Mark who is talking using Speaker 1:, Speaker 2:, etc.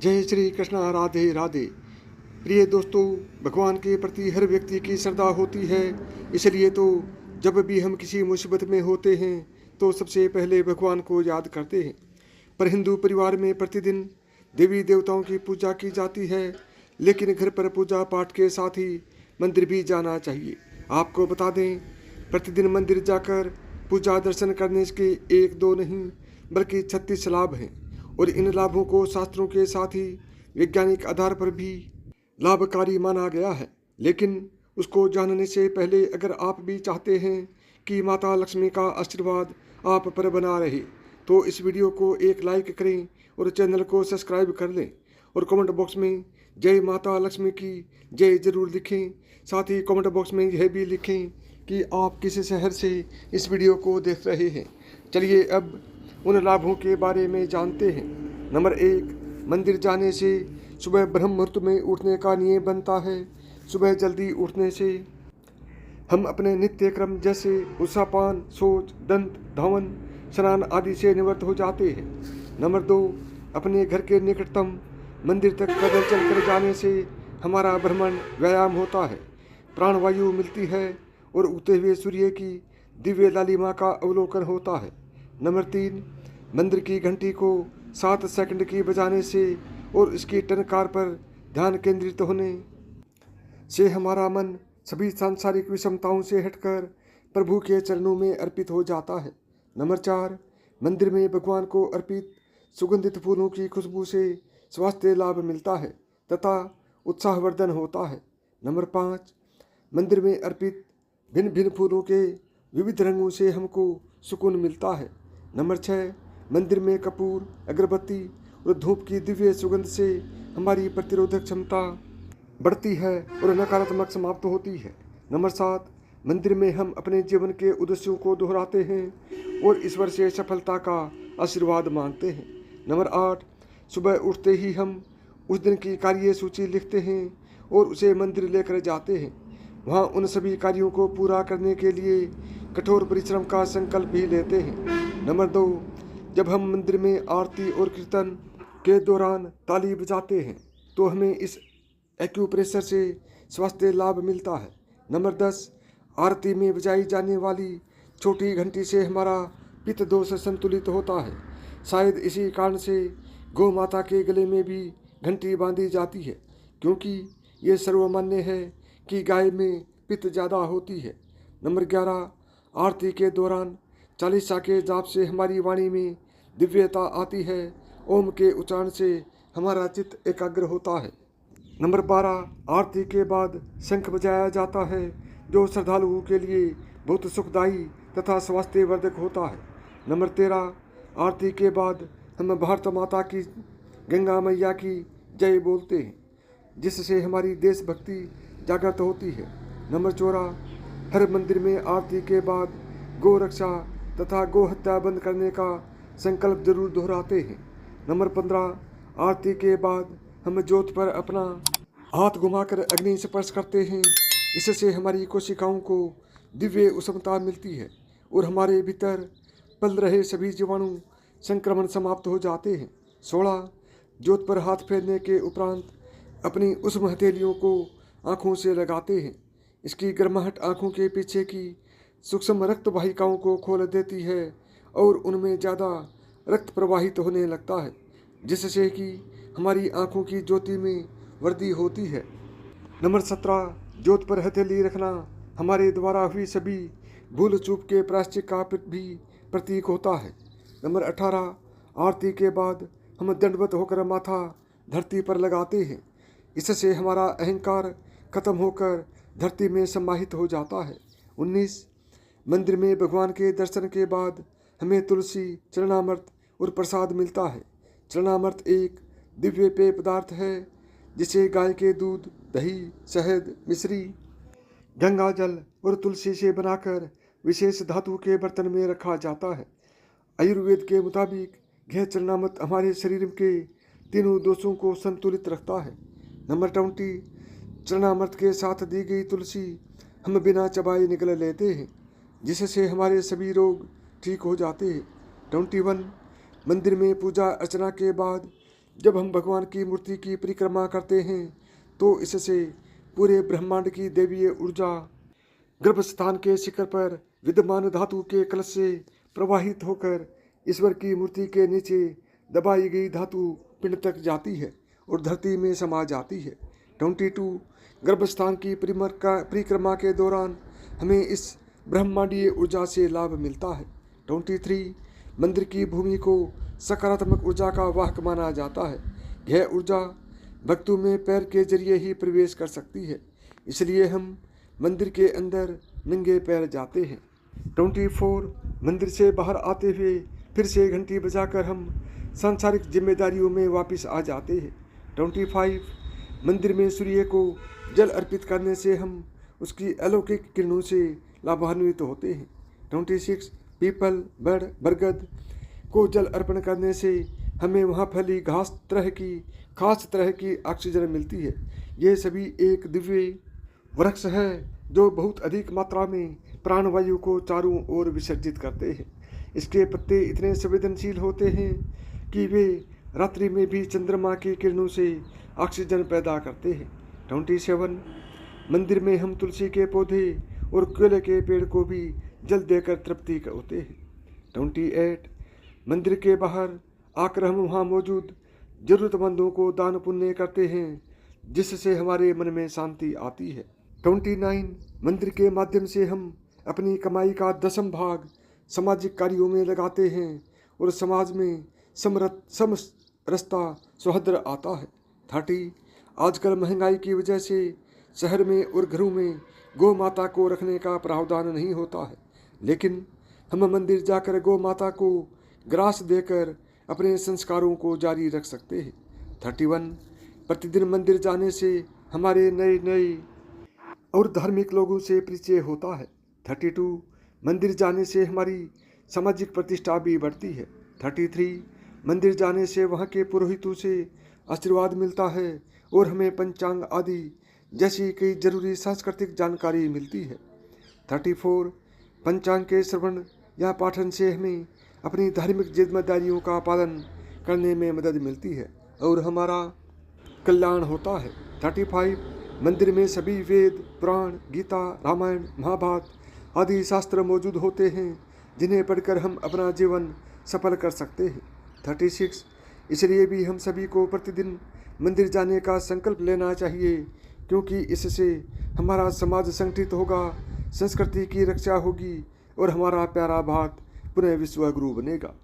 Speaker 1: जय श्री कृष्ण, राधे राधे। प्रिय दोस्तों, भगवान के प्रति हर व्यक्ति की श्रद्धा होती है। इसलिए तो जब भी हम किसी मुसीबत में होते हैं तो सबसे पहले भगवान को याद करते हैं। पर हिंदू परिवार में प्रतिदिन देवी देवताओं की पूजा की जाती है, लेकिन घर पर पूजा पाठ के साथ ही मंदिर भी जाना चाहिए। आपको बता दें, प्रतिदिन मंदिर जाकर पूजा दर्शन करने के एक दो नहीं बल्कि 36 लाभ हैं, और इन लाभों को शास्त्रों के साथ ही वैज्ञानिक आधार पर भी लाभकारी माना गया है। लेकिन उसको जानने से पहले अगर आप भी चाहते हैं कि माता लक्ष्मी का आशीर्वाद आप पर बना रहे, तो इस वीडियो को एक लाइक करें और चैनल को सब्सक्राइब कर लें, और कमेंट बॉक्स में जय माता लक्ष्मी की जय जरूर लिखें। साथ ही कमेंट बॉक्स में यह भी लिखें कि आप किस शहर से इस वीडियो को देख रहे हैं। चलिए अब उन लाभों के बारे में जानते हैं। नंबर 1, मंदिर जाने से सुबह ब्रह्म मुहूर्त में उठने का नियम बनता है। सुबह जल्दी उठने से हम अपने नित्य क्रम जैसे उषापान, शौच, दंत धावन, स्नान आदि से निवृत्त हो जाते हैं। नंबर 2, अपने घर के निकटतम मंदिर तक पैदल चलकर जाने से हमारा भ्रमण व्यायाम होता है, प्राणवायु मिलती है और उगते हुए सूर्य की दिव्य लालिमा का अवलोकन होता है। नंबर 3, मंदिर की घंटी को 7 सेकंड की बजाने से और इसकी टनकार पर ध्यान केंद्रित होने से हमारा मन सभी सांसारिक विषमताओं से हटकर प्रभु के चरणों में अर्पित हो जाता है। नंबर 4, मंदिर में भगवान को अर्पित सुगंधित फूलों की खुशबू से स्वास्थ्य लाभ मिलता है तथा उत्साहवर्धन होता है। नंबर 5, मंदिर में अर्पित भिन्न भिन्न फूलों के विविध रंगों से हमको सुकून मिलता है। नंबर 6, मंदिर में कपूर, अगरबत्ती और धूप की दिव्य सुगंध से हमारी प्रतिरोधक क्षमता बढ़ती है और नकारात्मक समाप्त होती है। नंबर 7, मंदिर में हम अपने जीवन के उद्देश्यों को दोहराते हैं और ईश्वर से सफलता का आशीर्वाद मांगते हैं। नंबर 8, सुबह उठते ही हम उस दिन की कार्य सूची लिखते हैं और उसे मंदिर लेकर जाते हैं। वहाँ उन सभी कार्यों को पूरा करने के लिए कठोर परिश्रम का संकल्प भी लेते हैं। नंबर 2, जब हम मंदिर में आरती और कीर्तन के दौरान ताली बजाते हैं तो हमें इस एक्यूप्रेशर से स्वास्थ्य लाभ मिलता है। नंबर 10, आरती में बजाई जाने वाली छोटी घंटी से हमारा पित्त दोष संतुलित होता है। शायद इसी कारण से गौ माता के गले में भी घंटी बांधी जाती है, क्योंकि ये सर्वमान्य है कि गाय में पित्त ज़्यादा होती है। नंबर 11, आरती के दौरान चालीसा के जाप से हमारी वाणी में दिव्यता आती है। ओम के उच्चारण से हमारा चित्त एकाग्र होता है। नंबर 12, आरती के बाद शंख बजाया जाता है, जो श्रद्धालुओं के लिए बहुत सुखदायी तथा स्वास्थ्यवर्धक होता है। नंबर 13, आरती के बाद हम भारत माता की, गंगा मैया की जय बोलते हैं, जिससे हमारी देशभक्ति जागृत होती है। नंबर 14, हर मंदिर में आरती के बाद गौ रक्षा तथा गौ हत्या बंद करने का संकल्प जरूर दोहराते हैं। नंबर 15, आरती के बाद हम ज्योत पर अपना हाथ घुमाकर अग्नि स्पर्श करते हैं। इससे हमारी कोशिकाओं को दिव्य उष्णता मिलती है और हमारे भीतर पल रहे सभी जीवाणु संक्रमण समाप्त हो जाते हैं। 16, ज्योत पर हाथ फेरने के उपरांत अपनी उष्ण हथेलियों को आँखों से लगाते हैं। इसकी गर्माहट आँखों के पीछे की सूक्ष्म रक्त वाहिकाओं को खोल देती है और उनमें ज़्यादा रक्त प्रवाहित होने लगता है, जिससे कि हमारी आँखों की ज्योति में वृद्धि होती है। नंबर 17, ज्योत पर हथेली रखना हमारे द्वारा हुई सभी भूल चूक के प्रायश्चित का भी प्रतीक होता है। नंबर 18, आरती के बाद हम दंडवत होकर माथा धरती पर लगाते हैं। इससे हमारा अहंकार खत्म होकर धरती में समाहित हो जाता है। 19, मंदिर में भगवान के दर्शन के बाद हमें तुलसी, चरणामृत और प्रसाद मिलता है। चरणामृत एक दिव्य पेय पदार्थ है जिसे गाय के दूध, दही, शहद, मिश्री, गंगा जल और तुलसी से बनाकर विशेष धातु के बर्तन में रखा जाता है। आयुर्वेद के मुताबिक यह चरणामृत हमारे शरीर के तीनों दोषों को संतुलित रखता है। नंबर 20, चरणामृत के साथ दी गई तुलसी हम बिना चबाए निगल लेते हैं, जिससे हमारे सभी रोग ठीक हो जाते हैं। 21, मंदिर में पूजा अर्चना के बाद जब हम भगवान की मूर्ति की परिक्रमा करते हैं तो इससे पूरे ब्रह्मांड की दैवीय ऊर्जा गर्भस्थान के शिखर पर विद्यमान धातु के कलश से प्रवाहित होकर ईश्वर की मूर्ति के नीचे दबाई गई धातु पिंड तक जाती है और धरती में समा जाती है। 22 गर्भस्थान की परिक्रमा के दौरान हमें इस ब्रह्मांडीय ऊर्जा से लाभ मिलता है। 23 मंदिर की भूमि को सकारात्मक ऊर्जा का वाहक माना जाता है। यह ऊर्जा भक्तों में पैर के जरिए ही प्रवेश कर सकती है, इसलिए हम मंदिर के अंदर नंगे पैर जाते हैं। 24 मंदिर से बाहर आते हुए फिर से घंटी बजाकर हम सांसारिक जिम्मेदारियों में वापस आ जाते हैं। 25 मंदिर में सूर्य को जल अर्पित करने से हम उसकी अलौकिक किरणों से लाभान्वित होते हैं। 26 पीपल बरगद को जल अर्पण करने से हमें वहाँ फैली खास तरह की ऑक्सीजन मिलती है। ये सभी एक दिव्य वृक्ष है जो बहुत अधिक मात्रा में प्राणवायु को चारों ओर विसर्जित करते हैं। इसके पत्ते इतने संवेदनशील होते हैं कि वे रात्रि में भी चंद्रमा की किरणों से ऑक्सीजन पैदा करते हैं। 27 मंदिर में हम तुलसी के पौधे और केले के पेड़ को भी जल देकर तृप्ति होते हैं। 28 मंदिर के बाहर आकर हम वहाँ मौजूद जरूरतमंदों को दान पुण्य करते हैं, जिससे हमारे मन में शांति आती है। 29 मंदिर के माध्यम से हम अपनी कमाई का 10वां भाग सामाजिक कार्यों में लगाते हैं और समाज में समरसता सौहार्द आता है। 30 आजकल महंगाई की वजह से शहर में और घरों में गौ माता को रखने का प्रावधान नहीं होता है, लेकिन हम मंदिर जाकर गौ माता को ग्रास देकर अपने संस्कारों को जारी रख सकते हैं। 31 प्रतिदिन मंदिर जाने से हमारे नए और धार्मिक लोगों से परिचय होता है। 32 मंदिर जाने से हमारी सामाजिक प्रतिष्ठा भी बढ़ती है। 33 मंदिर जाने से वहाँ के पुरोहितों से आशीर्वाद मिलता है और हमें पंचांग आदि जैसी कई जरूरी सांस्कृतिक जानकारी मिलती है। 34 पंचांग के श्रवण या पाठन से हमें अपनी धार्मिक जिम्मेदारियों का पालन करने में मदद मिलती है और हमारा कल्याण होता है। 35 मंदिर में सभी वेद, पुराण, गीता, रामायण, महाभारत आदि शास्त्र मौजूद होते हैं, जिन्हें पढ़कर हम अपना जीवन सफल कर सकते हैं। 36 इसलिए भी हम सभी को प्रतिदिन मंदिर जाने का संकल्प लेना चाहिए, क्योंकि इससे हमारा समाज संगठित होगा, संस्कृति की रक्षा होगी और हमारा प्यारा भारत पुनः विश्व गुरु बनेगा।